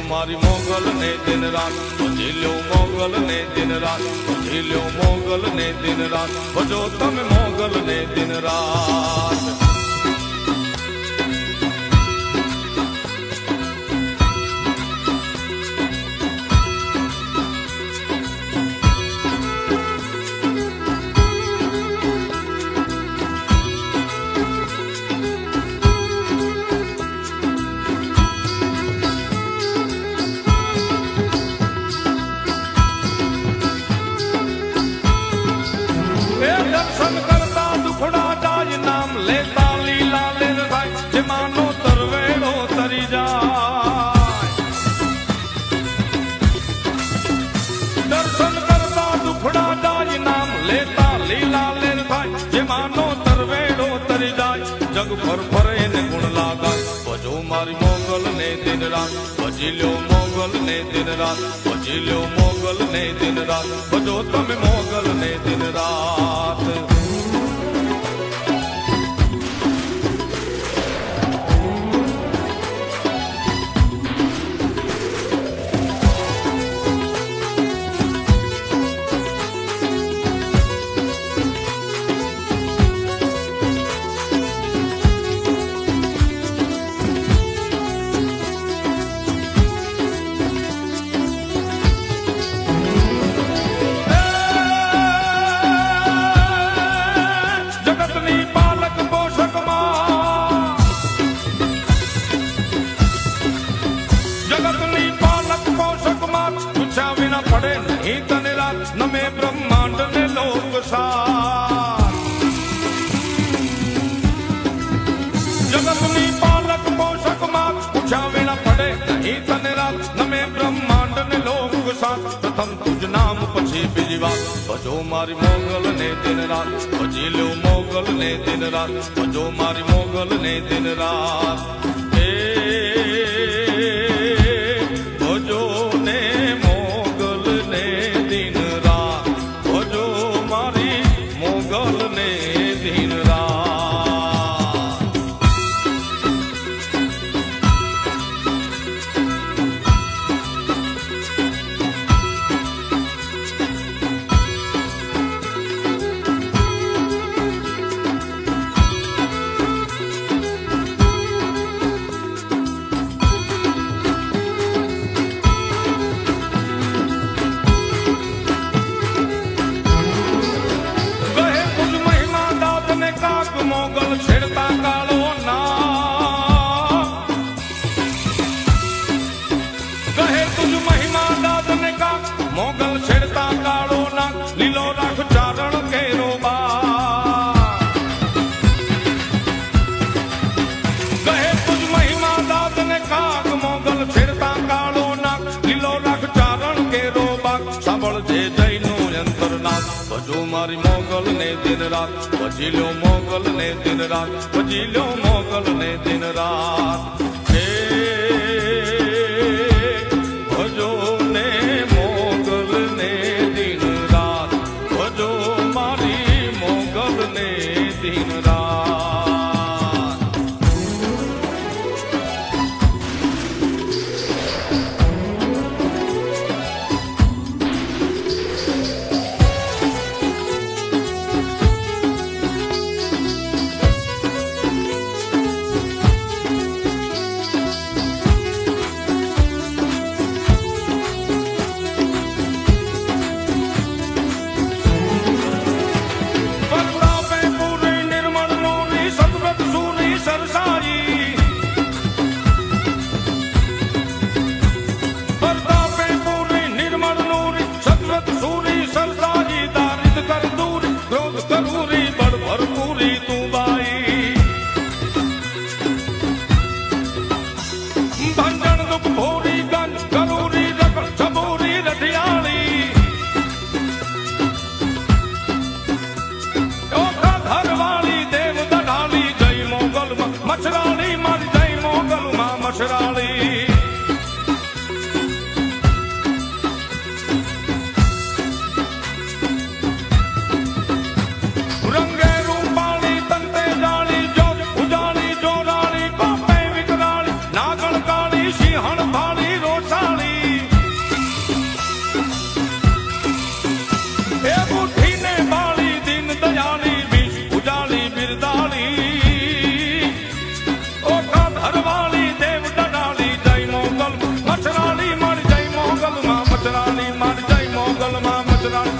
મારી મોગલ ને દિન રાત ભજી લ્યો મોગલ ને દિન રાત ભજી લ્યો મોગલ ને દિન રાત ભજો તમે મોગલ ને દિન રાત દર્શન કરતા દુખડા જાય નામ લેતા લીલા લેર થાય જે માનો તરવેડો તરી જાય દર્શન કરતા દુખડા જાય નામ લેતા લીલા લેર થાય જે માનો તરવેડો તરી જાય જગ પર ફરે ને ગુણ લાગાય ભજો મારી મોગલ ને દિન રાત ભજી લ્યો મોગલ ને દિન રાત ભજી લ્યો મોગલ ને દિન રાત ભજો તમે મોગલ ને દિન રાત પડે નહીં તને રાત નમે બ્રહ્માંડ ને લોક સાર જગતની પાલક પોષક માં પૂછ્યા વિના પડે નહીં તને રાત નમે બ્રહ્માંડ ને લોક સાર પ્રથમ તુજ નામ પછી બીજી વાત ભજો મારી મોગલ ને દિન રાત ભજી લ્યો મોગલ ને દિન રાત ભજો મારી મોગલ ને દિન રાત ભજો ને મોગલ છેડતા કાળો ના કહે તુજ મહિમા દાદ ને કા મોગલ છેડતા કાળો ના લીલો રાખ ચારણ કેરો બા કહે તુજ મહિમા દાદ ને કાક મોગલ છેડતા કાળો ના લીલો રાખ ચારણ કેરો બા સાંભળ જે જયનું અંતરનાથ ભજો મારી મોગલ ને દિન રાત ભજી લ્યો મોગલ ને દિન રાત ભજી લ્યો મોગલ ને દિન રાત ભજો ને મોગલ ને દિન રાત ભજો મારી મોગલ ને દિન રાત ગુજરાત